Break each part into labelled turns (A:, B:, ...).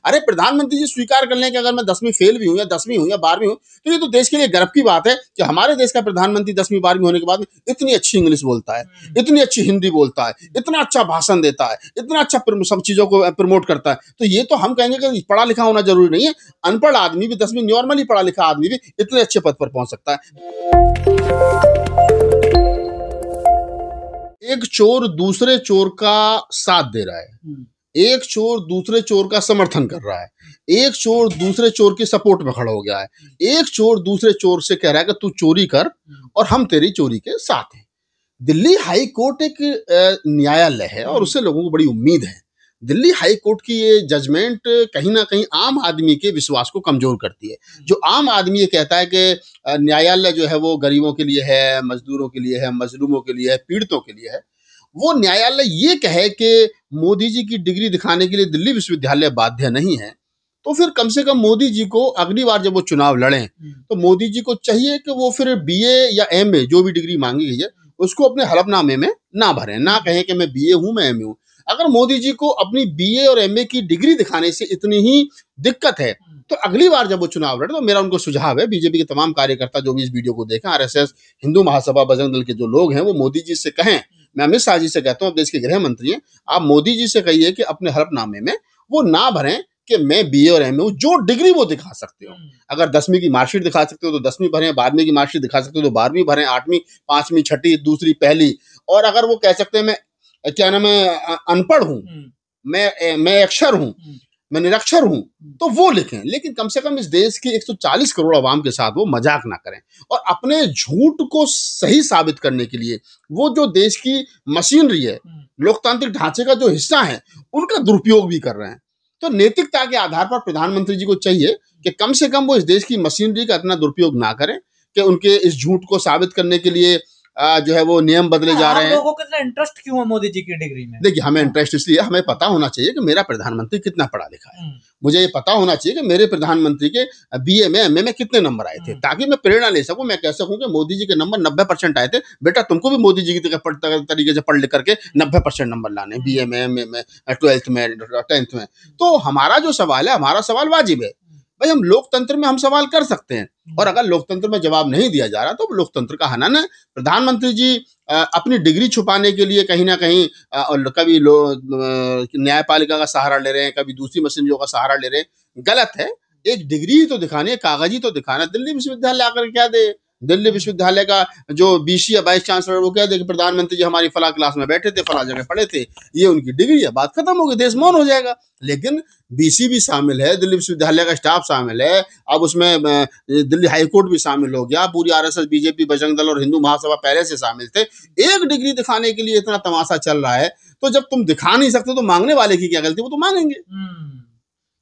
A: अरे प्रधानमंत्री जी स्वीकार कर लें कि अगर मैं 10वीं फेल भी हूं या 10वीं हूं या 12वीं हूं, तो ये तो देश के लिए गर्व की बात है कि हमारे देश का प्रधानमंत्री 10वीं 12वीं होने के बाद इतनी अच्छी इंग्लिश बोलता है, इतनी अच्छी हिंदी बोलता है, इतना अच्छा भाषण देता है, इतना अच्छा सब चीजों को प्रमोट करता है। तो ये तो हम कहेंगे कि पढ़ा लिखा होना जरूरी नहीं है, अनपढ़ आदमी भी 10वीं नॉर्मली पढ़ा लिखा आदमी भी इतने अच्छे पद पर पहुंच सकता है। एक चोर दूसरे चोर का साथ दे रहा है, एक चोर दूसरे चोर का समर्थन कर रहा है, एक चोर दूसरे चोर के सपोर्ट में खड़ा हो गया है, एक चोर दूसरे चोर से कह रहा है कि तू चोरी कर और हम तेरी चोरी के साथ हैं। दिल्ली हाई कोर्ट एक न्यायालय है और उससे लोगों को बड़ी उम्मीद है। दिल्ली हाई कोर्ट की ये जजमेंट कहीं ना कहीं आम आदमी के विश्वास को कमजोर करती है। जो आम आदमी ये कहता है कि न्यायालय जो है वो गरीबों के लिए है, मजदूरों के लिए है, मजलूमों के लिए है, पीड़ितों के लिए है, वो न्यायालय ये कहे कि मोदी जी की डिग्री दिखाने के लिए दिल्ली विश्वविद्यालय बाध्य नहीं है, तो फिर कम से कम मोदी जी को अगली बार जब वो चुनाव लड़ें तो मोदी जी को चाहिए कि वो फिर बीए या एमए जो भी डिग्री मांगी गई है उसको अपने हलफनामे में ना भरें, ना कहें कि मैं बीए हूं, मैं एमए हूं। अगर मोदी जी को अपनी बीए और एमए की डिग्री दिखाने से इतनी ही दिक्कत है तो अगली बार जब वो चुनाव लड़े, तो मेरा उनको सुझाव है, बीजेपी के तमाम कार्यकर्ता जो भी इस वीडियो को देखें, आरएसएस, हिंदू महासभा, बजरंग दल के जो लोग हैं, वो मोदी जी से कहें, मैं अमित शाह जी से कहता हूँ, अब देश के गृह मंत्री हैं, आप मोदी जी से कहिए कि अपने हलफनामे में वो ना भरें कि मैं बीए और एमए हूं। जो डिग्री वो दिखा सकते हो, अगर 10वीं की मार्कशीट दिखा सकते हो तो 10वीं भरें, 12वीं की मार्कशीट दिखा सकते हो तो 12वीं भरें, 8वीं, 5वीं, 6वीं, दूसरी, पहली। और अगर वो कह सकते हैं मैं क्या नाम है अनपढ़ हूं, मैं अक्षर हूं, मैं निरक्षर हूं, तो वो लिखें। लेकिन कम से कम इस देश के 140 करोड़ आवाम के साथ वो मजाक ना करें और अपने झूठ को सही साबित करने के लिए वो जो देश की मशीनरी है, लोकतांत्रिक ढांचे का जो हिस्सा है, उनका दुरुपयोग भी कर रहे हैं। तो नैतिकता के आधार पर प्रधानमंत्री जी को चाहिए कि कम से कम वो इस देश की मशीनरी का इतना दुरुपयोग ना करें कि उनके इस झूठ को साबित करने के लिए जो है वो नियम बदले जा रहे हैं।
B: लोगों को इतना इंटरेस्ट क्यों है मोदी जी की डिग्री में?
A: देखिए, हमें इंटरेस्ट इसलिए, हमें पता होना चाहिए कि मेरा प्रधानमंत्री कितना पढ़ा लिखा है। मुझे ये पता होना चाहिए कि मेरे प्रधानमंत्री के बीए में, एमए में कितने नंबर आए थे, ताकि मैं प्रेरणा ले सकूं। मैं कह सकूं कि मोदी जी के नंबर 90% आए थे, बेटा तुमको भी मोदी जी की तरीके से पढ़ लिख करके 90% नंबर लाने, बीए में, एमए में, 12th में, 10th में। तो हमारा जो सवाल है, हमारा सवाल वाजिब है भाई, हम लोकतंत्र में हम सवाल कर सकते हैं, और अगर लोकतंत्र में जवाब नहीं दिया जा रहा तो लोकतंत्र का हनन है। प्रधानमंत्री जी अपनी डिग्री छुपाने के लिए कहीं ना कहीं कभी न्यायपालिका का सहारा ले रहे हैं, कभी दूसरी मशीनरियों का सहारा ले रहे हैं। गलत है। एक डिग्री ही तो दिखानी है, कागज ही तो दिखाना। दिल्ली विश्वविद्यालय आकर क्या दे, दिल्ली विश्वविद्यालय का जो बीसी या वाइस चांसलर वो कह दे कि प्रधानमंत्री जी हमारी फला क्लास में बैठे थे, फला जगह पढ़े थे, ये उनकी डिग्री है, बात खत्म हो गई, देश मौन हो जाएगा। लेकिन बीसी भी शामिल है, दिल्ली विश्वविद्यालय का स्टाफ शामिल है, अब उसमें दिल्ली हाईकोर्ट भी शामिल हो गया, पूरी आरएसएस, बीजेपी, बजरंग दल और हिंदू महासभा पहले से शामिल थे। एक डिग्री दिखाने के लिए इतना तमाशा चल रहा है, तो जब तुम दिखा नहीं सकते तो मांगने वाले की क्या गलती, वो तो मांगेंगे।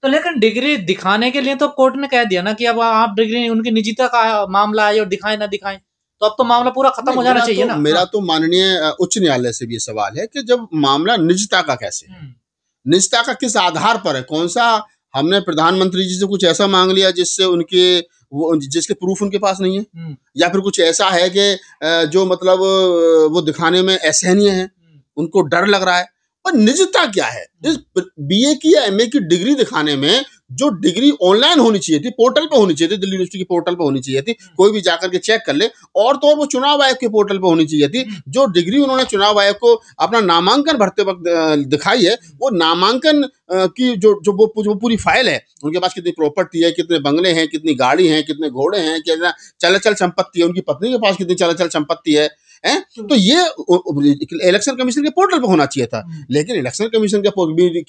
B: तो लेकिन डिग्री दिखाने के लिए तो कोर्ट ने कह दिया ना कि अब आप डिग्री, उनकी निजता का मामला है और दिखाएं ना दिखाएं, तो अब तो मामला पूरा खत्म हो जाना चाहिए ना।
A: मेरा तो माननीय उच्च न्यायालय से भी सवाल है कि जब मामला निजता का कैसे, निजता का किस आधार पर है? कौन सा, हमने प्रधानमंत्री जी से कुछ ऐसा मांग लिया जिससे उनके वो जिसके प्रूफ उनके पास नहीं है, या फिर कुछ ऐसा है कि जो मतलब वो दिखाने में असहनीय है, उनको डर लग रहा है? और निजता क्या है? इस बीए की या एमए की डिग्री दिखाने में जो डिग्री ऑनलाइन होनी चाहिए थी, पोर्टल पे होनी चाहिए थी, दिल्ली यूनिवर्सिटी की पोर्टल पे होनी चाहिए थी, कोई भी जाकर के चेक कर ले, और तो और वो चुनाव आयोग के पोर्टल पे होनी चाहिए थी। जो डिग्री उन्होंने चुनाव आयोग को अपना नामांकन भरते वक्त दिखाई है, वो नामांकन की जो वो पूरी फाइल है, उनके पास कितनी प्रॉपर्टी है, कितने बंगले हैं, कितनी गाड़ी हैं, कितने घोड़े हैं, कितना चल संपत्ति है, उनकी पत्नी के पास कितनी चल संपत्ति है, तो ये इलेक्शन कमीशन के पोर्टल पे होना चाहिए था। लेकिन इलेक्शन कमीशन के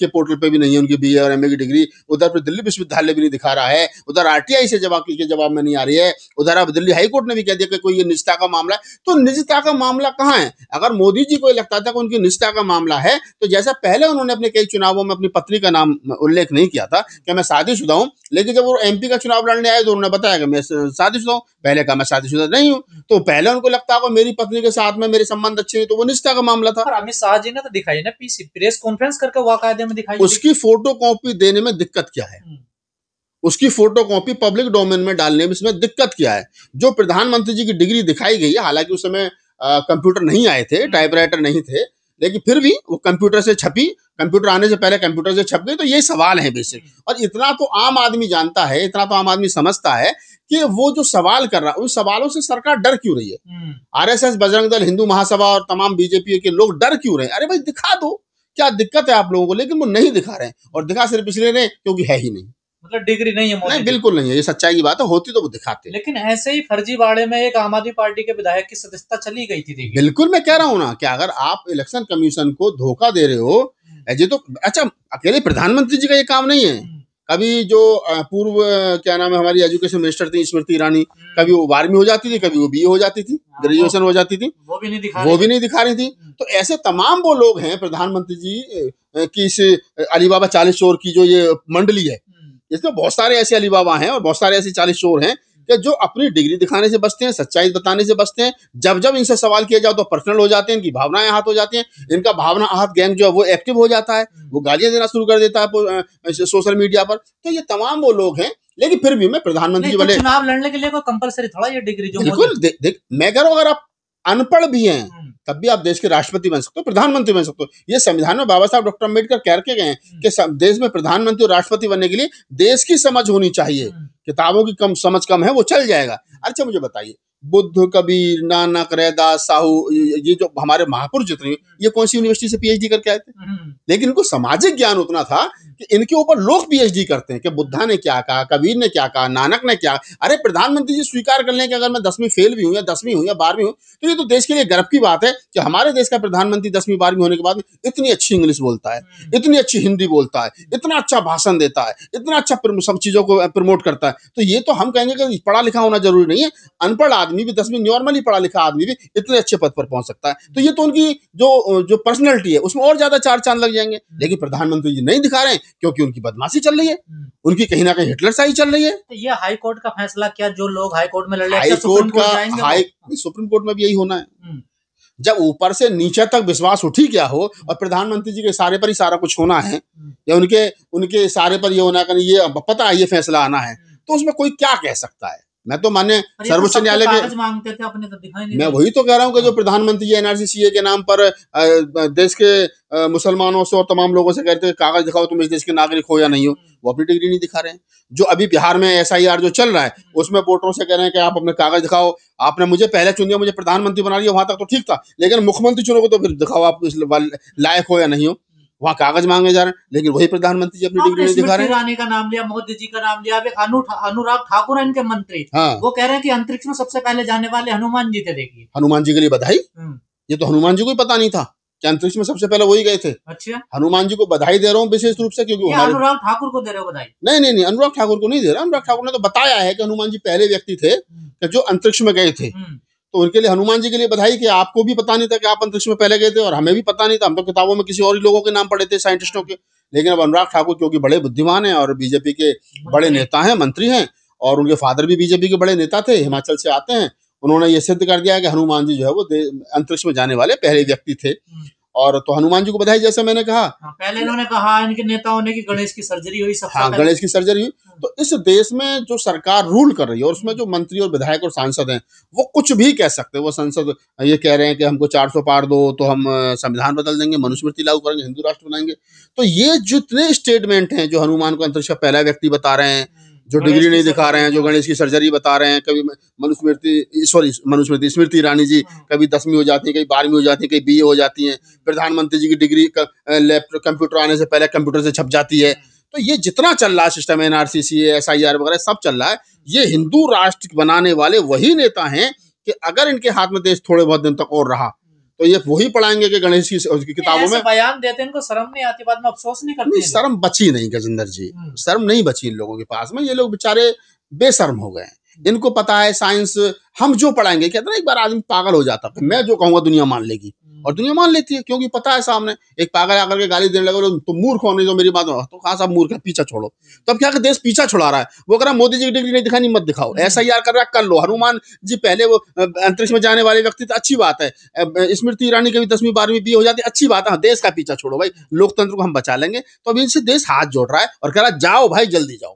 A: पोर्टल पे भी नहीं है उनकी बीए और एमए की डिग्री, उधर पे दिल्ली विश्वविद्यालय भी नहीं दिखा रहा है, उधर आरटीआई से जवाब में नहीं आ रही है, उधर अब दिल्ली हाईकोर्ट ने भी कह दिया कि कोई ये निजता का मामला है। तो निजता का मामला कहाँ है? अगर मोदी जी को लगता था कि उनकी निजता का मामला है, तो जैसा पहले उन्होंने अपने कई चुनावों में अपनी पत्नी का नाम उल्लेख नहीं किया था कि मैं शादीशुदा हूं, लेकिन जब वो एमपी का चुनाव लड़ने आए तो उन्होंने बताया कि मैं शादीशुदा हूं, पहले कहा मैं शादीशुदा नहीं हूं। तो पहले उनको लगता होगा मेरी पत्नी के साथ में मेरे संबंध अच्छे हैं, तो वो निष्ठा का मामला था।
B: और अमित शाह जी ने तो दिखाई ना, पीसी प्रेस कॉन्फ्रेंस करके वाकायदे में दिखाई।
A: उसकी फोटो कॉपी देने में दिक्कत क्या है? उसकी फोटो कॉपी पब्लिक डोमेन में डालने में इसमें दिक्कत क्या है? जो प्रधानमंत्री जी की डिग्री दिखाई गई है, हालांकि उस समय कंप्यूटर नहीं आए थे, टाइपराइटर नहीं थे, लेकिन फिर भी वो कंप्यूटर से छपी, कंप्यूटर आने से पहले कंप्यूटर से छप गई। तो ये सवाल है बेसिक, और इतना तो आम आदमी जानता है, इतना तो आम आदमी समझता है कि वो जो सवाल कर रहा है उन सवालों से सरकार डर क्यों रही है। आरएसएस, बजरंग दल, हिंदू महासभा और तमाम बीजेपी के लोग डर क्यों रहे हैं? अरे भाई दिखा दो, क्या दिक्कत है आप लोगों को? लेकिन वो नहीं दिखा रहे हैं, और दिखा सिर्फ इसलिए नहीं क्योंकि है ही नहीं,
B: मतलब डिग्री नहीं है मोदी
A: नहीं, बिल्कुल नहीं है, ये सच्चाई की बात है। होती तो वो दिखाते।
B: लेकिन ऐसे ही फर्जीवाड़े में एक आम आदमी पार्टी के विधायक की सदस्यता चली गई थी, देखिए।
A: बिल्कुल, मैं कह रहा हूँ ना कि अगर आप इलेक्शन कमीशन को धोखा दे रहे हो, ये तो अच्छा अकेले प्रधानमंत्री जी का ये काम नहीं है। कभी जो पूर्व क्या नाम है हमारी एजुकेशन मिनिस्टर थी स्मृति ईरानी, कभी वो 12वीं हो जाती थी, कभी वो बीए हो जाती थी, ग्रेजुएशन हो जाती थी,
B: वो भी नहीं दिखा रही थी।
A: तो ऐसे तमाम वो लोग हैं प्रधानमंत्री जी की इस अलीबाबा 40 चोर की जो ये मंडली है, इसमें बहुत सारे ऐसे अलीबाबा हैं और बहुत सारे ऐसे 40 चोर हैं कि जो अपनी डिग्री दिखाने से बचते हैं, सच्चाई बताने से बचते हैं। जब जब इनसे सवाल किया जाओ तो पर्सनल हो जाते हैं, इनकी भावनाएं आहत हो जाती हैं, इनका भावना आहत गैंग जो है वो एक्टिव हो जाता है, वो गालियां देना शुरू कर देता है सोशल मीडिया पर। तो ये तमाम वो लोग हैं, लेकिन फिर भी मैं प्रधानमंत्री जी वाले
B: चुनाव लड़ने के लिए कोई कंपलसरी थोड़ा ये डिग्री जो
A: बिल्कुल देख मैं कह रहा हूँ, अगर आप अनपढ़ भी हैं तब भी आप देश के राष्ट्रपति बन सकते हो, प्रधानमंत्री बन सकते हो। ये संविधान में बाबा साहब डॉक्टर अम्बेडकर कह के गए हैं कि देश में प्रधानमंत्री और राष्ट्रपति बनने के लिए देश की समझ होनी चाहिए। किताबों की समझ कम है, वो चल जाएगा। अच्छा मुझे बताइए, बुद्ध, कबीर, नानक, रैदास, साहू, ये जो हमारे महापुरुष जितने, ये कौन सी यूनिवर्सिटी से पीएचडी करके आए थे? लेकिन इनको सामाजिक ज्ञान उतना था कि इनके ऊपर लोग पीएचडी करते हैं कि बुद्धा ने क्या कहा, कबीर ने क्या कहा, नानक ने क्या। अरे प्रधानमंत्री जी स्वीकार कर लें कि अगर मैं 10वीं फेल भी हूं या 10वीं हूं या 12वीं हूं, तो ये तो देश के लिए गर्व की बात है कि हमारे देश का प्रधानमंत्री 10वीं 12वीं होने के बाद इतनी अच्छी इंग्लिश बोलता है, इतनी अच्छी हिंदी बोलता है, इतना अच्छा भाषण देता है, इतना अच्छा सब चीजों को प्रमोट करता है। तो ये तो हम कहेंगे कि पढ़ा लिखा होना जरूरी नहीं है, अनपढ़ आदमी भी 10वीं नॉर्मली पढ़ा लिखा आदमी भी इतने अच्छे पद पर पहुंच सकता है। तो ये तो उनकी जो पर्सनैलिटी है उसमें और ज्यादा 4 चांद लग जाएंगे। लेकिन प्रधानमंत्री जी नहीं दिखा रहे हैं क्योंकि उनकी बदमाशी चल रही है, उनकी कहीं ना कहीं हिटलरशाही चल रही है।
B: तो ये हाई कोर्ट का फैसला, क्या जो लोग हाई कोर्ट में लड़ रहे
A: हैं सुप्रीम कोर्ट में भी यही होना है। जब ऊपर से नीचे तक विश्वास उठ ही गया हो और प्रधानमंत्री जी के इशारे पर ही सारा कुछ होना है, या उनके इशारे पर ये होना है, ये पता है ये फैसला आना है, तो उसमें कोई क्या कह सकता है? मैं तो माने सर्वोच्च न्यायालय के
B: मांगते थे अपने, तो दिखाई नहीं।
A: मैं वही तो कह रहा हूँ कि जो प्रधानमंत्री जी एनआरसी सीए के नाम पर देश के मुसलमानों से और तमाम लोगों से कहते हैं कागज दिखाओ तुम इस देश के नागरिक हो या नहीं हो, वो अपनी डिग्री नहीं दिखा रहे हैं। जो अभी बिहार में एसआईआर जो चल रहा है उसमें वोटरों से कह रहे हैं कि आप अपने कागज दिखाओ, आपने मुझे पहले चुन दिया, मुझे प्रधानमंत्री बना लिया, वहां तक तो ठीक था, लेकिन मुख्यमंत्री चुनोगे तो फिर दिखाओ आप इस लायक हो या नहीं हो। वहाँ कागज मांगे जा रहे हैं, लेकिन वही प्रधानमंत्री जी अपनी डिग्री नहीं दिखा रहे हैं।
B: ईरानी का नाम लिया, मोदी जी का नाम लिया, अनुराग ठाकुर है इनके मंत्री। हाँ। वो कह रहे हैं कि अंतरिक्ष में सबसे पहले जाने वाले हनुमान जी थे। देखिए,
A: हनुमान जी के लिए बधाई। ये तो हनुमान जी को ही पता नहीं था कि अंतरिक्ष में सबसे पहले वही गए थे।
B: अच्छा,
A: हनुमान जी को बधाई दे रहा हूँ विशेष रूप से, क्योंकि
B: अनुराग ठाकुर को दे रहे हो बधाई?
A: नहीं, अनुराग ठाकुर को नहीं दे रहा। अनुराग ठाकुर ने तो बताया है कि हनुमान जी पहले व्यक्ति थे जो अंतरिक्ष में गए थे, तो उनके लिए हनुमान जी के लिए बधाई कि आपको भी पता नहीं था कि आप अंतरिक्ष में पहले गए थे, और हमें भी पता नहीं था, हम तो किताबों में किसी और ही लोगों के नाम पढ़े थे, साइंटिस्टों के। लेकिन अब अनुराग ठाकुर क्योंकि बड़े बुद्धिमान हैं और बीजेपी के बड़े नेता हैं, मंत्री हैं, और उनके फादर भी बीजेपी के बड़े नेता थे, हिमाचल से आते हैं, उन्होंने ये सिद्ध कर दिया है कि हनुमान जी जो है वो अंतरिक्ष में जाने वाले पहले व्यक्ति थे। और तो हनुमान जी को बधाई, जैसे मैंने कहा।
B: पहले इन्होंने कहा इनके नेताओं ने कि गणेश की सर्जरी हुई सबसे
A: पहले। गणेश की सर्जरी हुई। तो इस देश में जो सरकार रूल कर रही है और उसमें जो मंत्री और विधायक और सांसद हैं वो कुछ भी कह सकते हैं। वो संसद ये कह रहे हैं कि हमको 400 पार दो तो हम संविधान बदल देंगे, मनुस्मृति लागू करेंगे, हिंदू राष्ट्र बनाएंगे। तो ये जितने स्टेटमेंट हैं, जो हनुमान को अंतरिक्ष का पहला व्यक्ति बता रहे हैं, जो डिग्री नहीं दिखा रहे हैं, जो गणेश की सर्जरी बता रहे हैं, कभी स्मृति ईरानी जी कभी 10वीं हो जाती है, कभी 12वीं हो जाती है, कभी बीए हो जाती है, प्रधानमंत्री जी की डिग्री लैपटॉप कंप्यूटर आने से पहले कंप्यूटर से छप जाती है। तो ये जितना चल रहा है सिस्टम, एनआरसी, एसआईआर वगैरह सब चल रहा है, ये हिंदू राष्ट्र बनाने वाले वही नेता हैं कि अगर इनके हाथ में देश थोड़े बहुत दिन तक और रहा तो ये वही पढ़ाएंगे कि गणेश की किताबों में
B: बयान देते हैं, इनको शर्म नहीं आती, बाद में अफसोस नहीं करते?
A: नहीं, शर्म बची नहीं गजेंद्र जी, शर्म नहीं बची इन लोगों के पास में। ये लोग बेचारे बेशर्म हो गए। इनको पता है साइंस हम जो पढ़ाएंगे, कहते ना एक बार आदमी पागल हो जाता है, मैं जो कहूंगा दुनिया मान लेगी, और दुनिया मान लेती है क्योंकि पता है सामने। एक पागल आकर के गाली देने लगे तो मूर्ख होने जो मेरी बात हो, तो कहा साहब मूर्ख है, पीछा छोड़ो। तब क्या देश पीछा छुड़ा रहा है। वो कह रहा मोदी जी की डिग्री नहीं दिखानी, मत दिखाओ। एसआईआर कर रहा कर लो। हनुमान जी पहले वो अंतरिक्ष में जाने वाले व्यक्ति तो अच्छी बात है। स्मृति ईरानी कभी 10वीं 12वीं बीए हो जाती है, अच्छी बात है। देश का पीछा छोड़ो भाई, लोकतंत्र को हम बचा लेंगे। तो अभी इनसे देश हाथ जोड़ रहा है और कह रहा जाओ भाई जल्दी जाओ।